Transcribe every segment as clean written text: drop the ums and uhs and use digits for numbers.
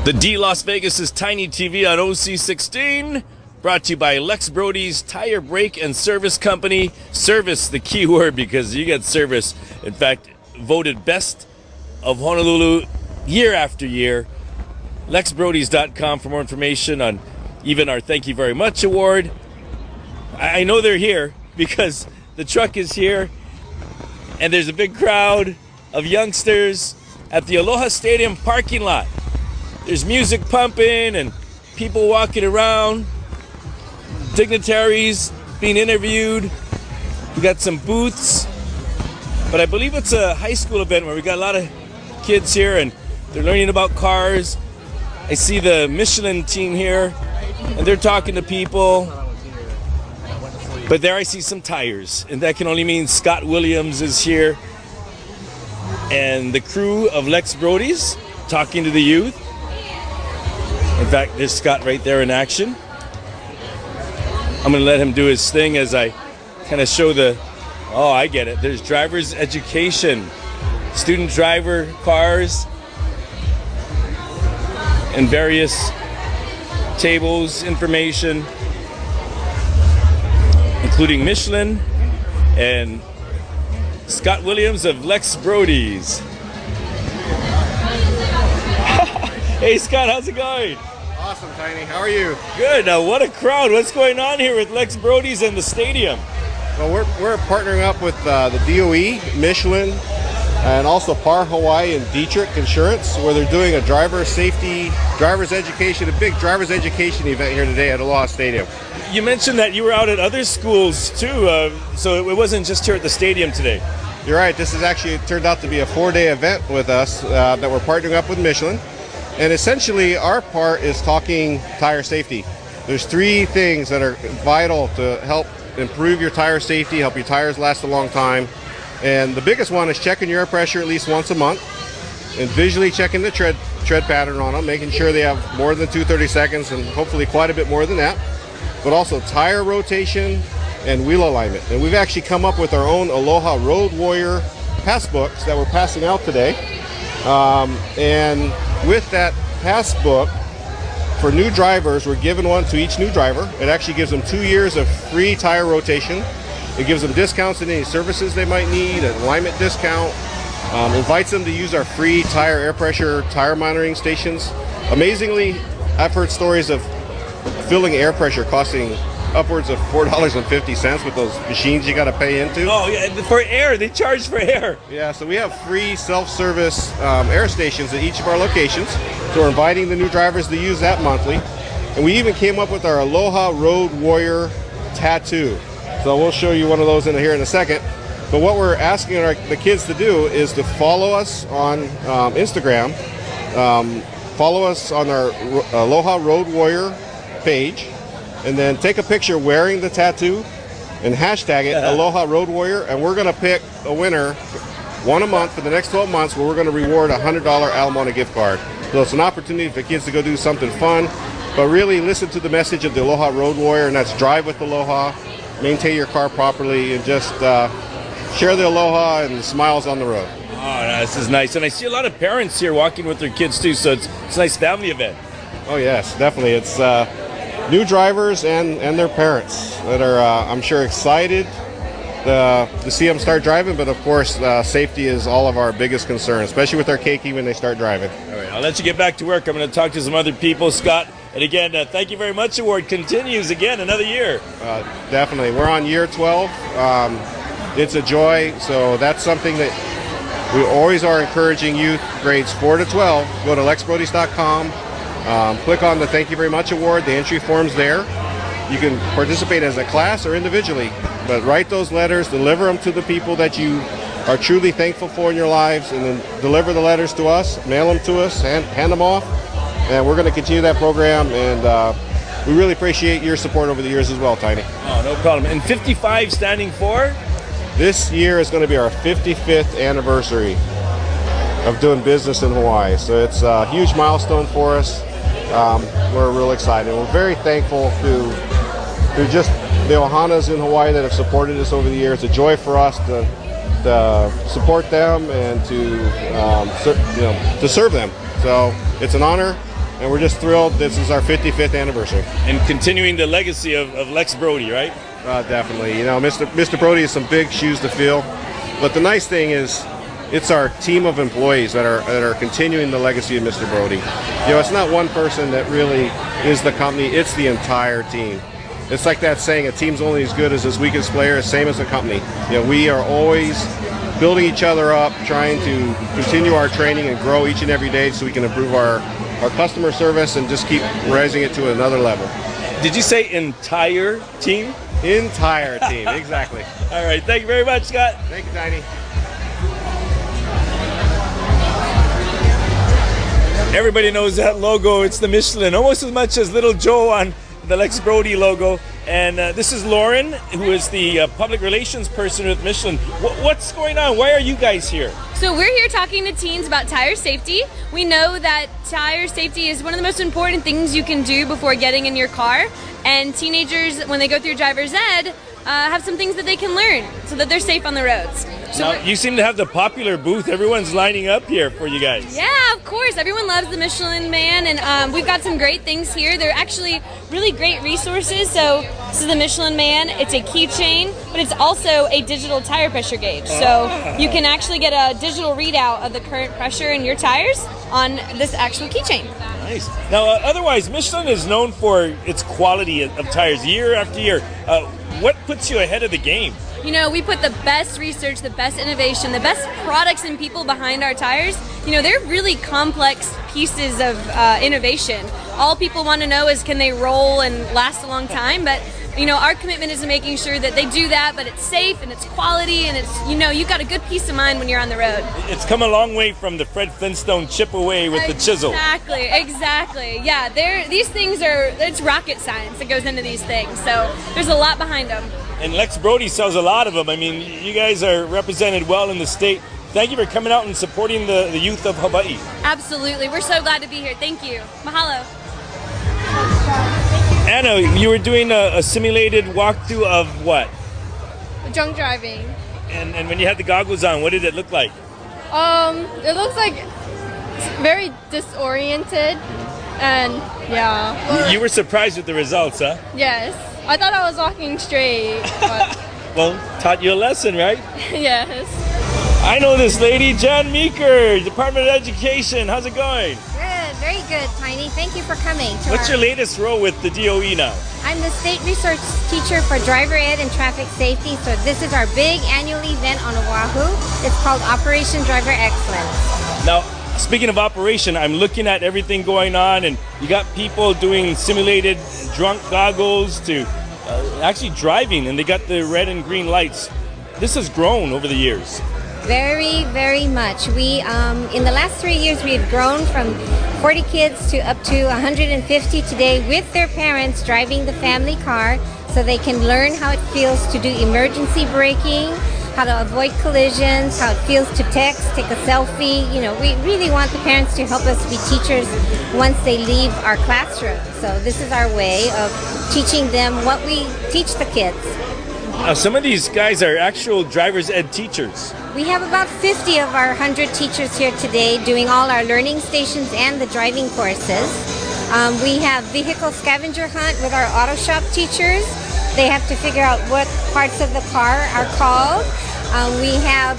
The D Las Vegas' Tiny TV on OC16, brought to you by Lex Brodie's Tire Brake and Service Company. Service, the key word, because you get service. In fact, voted best of Honolulu year after year. LexBrodies.com for more information on even our Thank You Very Much award. I know they're here because the truck is here and there's a big crowd of youngsters at the Aloha Stadium parking lot. There's music pumping and people walking around, dignitaries being interviewed. We got some booths, but I believe it's a high school event where we got a lot of kids here and they're learning about cars. I see the Michelin team here and they're talking to people. But there I see some tires, and that can only mean Scott Williams is here and the crew of Lex Brodie's talking to the youth. In fact, there's Scott right there in action. I'm going to let him do his thing as I kind of show the, oh, I get it. There's driver's education, student driver cars, and various tables, information, including Michelin and Scott Williams of Lex Brodie's. Hey Scott, how's it going? Awesome, Tiny. How are you? Good. Now, what a crowd. What's going on here with Lex Brodie's and the stadium? Well, we're partnering up with the DOE, Michelin, and also Par Hawaii and Dietrich Insurance, where they're doing a driver's education, a big driver's education event here today at Aloha Stadium. You mentioned that you were out at other schools too, so it wasn't just here at the stadium today. You're right. This has actually turned out to be a 4-day event with us that we're partnering up with Michelin. And essentially, our part is talking tire safety. There's 3 things that are vital to help improve your tire safety, help your tires last a long time. And the biggest one is checking your air pressure at least once a month and visually checking the tread pattern on them, making sure they have more than 230 seconds and hopefully quite a bit more than that. But also tire rotation and wheel alignment. And we've actually come up with our own Aloha Road Warrior pass books that we're passing out today. And with that pass book, for new drivers, we're giving one to each new driver. It actually gives them 2 years of free tire rotation. It gives them discounts in any services they might need, an alignment discount. Invites them to use our free tire air pressure tire monitoring stations. Amazingly, I've heard stories of filling air pressure costing upwards of $4.50 with those machines you got to pay into. Oh yeah, for air, they charge for air. Yeah, so we have free self-service air stations at each of our locations. So we're inviting the new drivers to use that monthly. And we even came up with our Aloha Road Warrior tattoo. So we'll show you one of those here in a second. But what we're asking the kids to do is to follow us on Instagram, follow us on our Aloha Road Warrior page, and then take a picture wearing the tattoo and hashtag it Aloha Road Warrior, and we're going to pick a winner, one a month for the next 12 months, where we're going to reward a $100 Alamona gift card. So it's an opportunity for kids to go do something fun, but really listen to the message of the Aloha Road Warrior, and that's drive with Aloha, maintain your car properly, and just share the Aloha and the smiles on the road. Oh, this is nice. And I see a lot of parents here walking with their kids too, so it's a nice family event. Oh yes, definitely. It's new drivers and their parents that are, I'm sure, excited to see them start driving, but of course, safety is all of our biggest concern, especially with our keiki when they start driving. All right, I'll let you get back to work. I'm going to talk to some other people, Scott. And again, Thank You Very Much award continues again another year. Definitely. We're on year 12. It's a joy, so that's something that we always are encouraging youth, grades 4 to 12. Go to LexBrodies.com. Click on the Thank You Very Much award. The entry form's there. You can participate as a class or individually, but write those letters, deliver them to the people that you are truly thankful for in your lives, and then deliver the letters to us, mail them to us, hand them off, and we're going to continue that program, and we really appreciate your support over the years as well, Tiny. Oh, no problem. And 55 standing for? This year is going to be our 55th anniversary of doing business in Hawaii, so it's a huge milestone for us. We're real excited. We're very thankful to just the Ohanas in Hawaii that have supported us over the years. It's a joy for us to support them and to serve them. So it's an honor and we're just thrilled. This is our 55th anniversary. And continuing the legacy of Lex Brodie, right? Definitely. You know, Mr. Brodie has some big shoes to fill, but the nice thing is it's our team of employees that are continuing the legacy of Mr. Brodie. You know, it's not one person that really is the company, it's the entire team. It's like that saying, a team's only as good as its weakest player, same as a company. You know, we are always building each other up, trying to continue our training and grow each and every day so we can improve our customer service and just keep raising it to another level. Did you say entire team? Entire team, exactly. All right, thank you very much, Scott. Thank you, Tiny. Everybody knows that logo. It's the Michelin, almost as much as Little Joe on the Lex Brodie logo. And this is Lauren, who is the public relations person with Michelin. What's going on? Why are you guys here? So we're here talking to teens about tire safety. We know that tire safety is one of the most important things you can do before getting in your car. And teenagers, when they go through driver's ed, have some things that they can learn so that they're safe on the roads. So now, you seem to have the popular booth. Everyone's lining up here for you guys. Yeah, of course. Everyone loves the Michelin Man, and we've got some great things here. They're actually really great resources. So this is the Michelin Man. It's a keychain, but it's also a digital tire pressure gauge. So you can actually get a digital readout of the current pressure in your tires on this actual keychain. Nice. Now, otherwise, Michelin is known for its quality of tires year after year. What puts you ahead of the game? You know, we put the best research, the best innovation, the best products and people behind our tires. You know, they're really complex pieces of innovation. All people want to know is, can they roll and last a long time? But, you know, our commitment is to making sure that they do that, but it's safe and it's quality and it's, you know, you've got a good peace of mind when you're on the road. It's come a long way from the Fred Flintstone chip away with the chisel. Exactly. Yeah, these things it's rocket science that goes into these things. So there's a lot behind them. And Lex Brodie sells a lot of them. I mean, you guys are represented well in the state. Thank you for coming out and supporting the youth of Hawaii. Absolutely. We're so glad to be here. Thank you. Mahalo. Anna, you were doing a simulated walkthrough of what? Drunk driving. And when you had the goggles on, what did it look like? It looks like very disoriented, and yeah. You were surprised with the results, huh? Yes. I thought I was walking straight, but Well, taught you a lesson, right? yes. I know this lady, Jan Meeker, Department of Education. How's it going? Good, very good, Tiny. Thank you for coming. What's your latest role with the DOE now? I'm the state research teacher for driver ed and traffic safety. So this is our big annual event on Oahu. It's called Operation Driver Excellence. Now, speaking of operation, I'm looking at everything going on, and you got people doing simulated drunk goggles to actually driving, and they got the red and green lights. This has grown over the years. Very, very much. We, in the last 3 years, we've grown from 40 kids to up to 150 today with their parents driving the family car so they can learn how it feels to do emergency braking, how to avoid collisions, how it feels to text, take a selfie. You know, we really want the parents to help us be teachers once they leave our classroom. So this is our way of teaching them what we teach the kids. Some of these guys are actual driver's ed teachers. We have about 50 of our 100 teachers here today doing all our learning stations and the driving courses. We have vehicle scavenger hunt with our auto shop teachers. They have to figure out what parts of the car are called. We have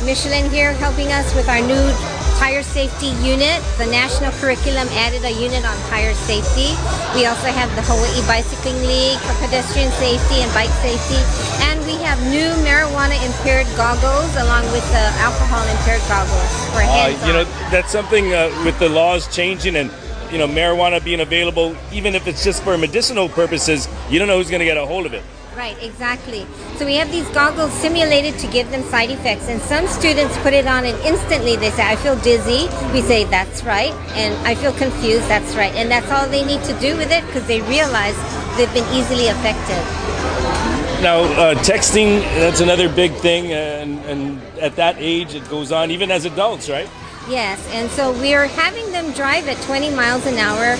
Michelin here helping us with our new tire safety unit. The national curriculum added a unit on tire safety. We also have the Hawaii Bicycling League for pedestrian safety and bike safety. And we have new marijuana impaired goggles along with the alcohol impaired goggles for hands-on. You know, that's something with the laws changing and you know, marijuana being available, even if it's just for medicinal purposes, you don't know who's going to get a hold of it. Right, exactly. So we have these goggles simulated to give them side effects, and some students put it on and instantly they say, I feel dizzy. We say, that's right. And I feel confused, that's right. And that's all they need to do with it because they realize they've been easily affected. Now, texting, that's another big thing, and at that age it goes on, even as adults, right? Yes, and so we're having them drive at 20 miles an hour,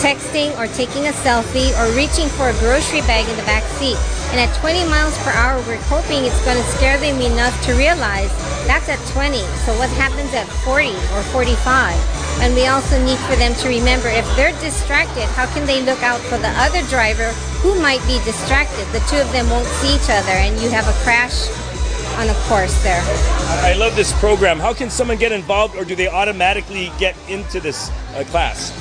texting or taking a selfie or reaching for a grocery bag in the back seat. And at 20 miles per hour, we're hoping it's going to scare them enough to realize that's at 20. So what happens at 40 or 45? And we also need for them to remember if they're distracted, how can they look out for the other driver who might be distracted? The two of them won't see each other and you have a crash on a course there. I love this program. How can someone get involved, or do they automatically get into this class?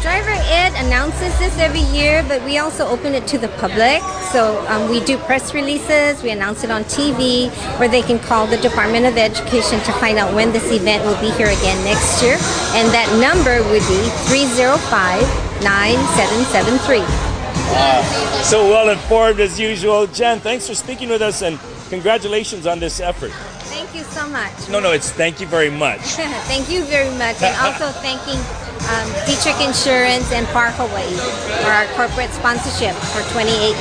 Driver Ed announces this every year, but we also open it to the public. So we do press releases, we announce it on TV, where they can call the Department of Education to find out when this event will be here again next year. And that number would be 305-9773. So well informed as usual. Jen, thanks for speaking with us, and congratulations on this effort. Thank you so much. No, it's thank you very much. Thank you very much. And also thanking Dietrich Insurance and Par Hawaii for our corporate sponsorship for 28 years.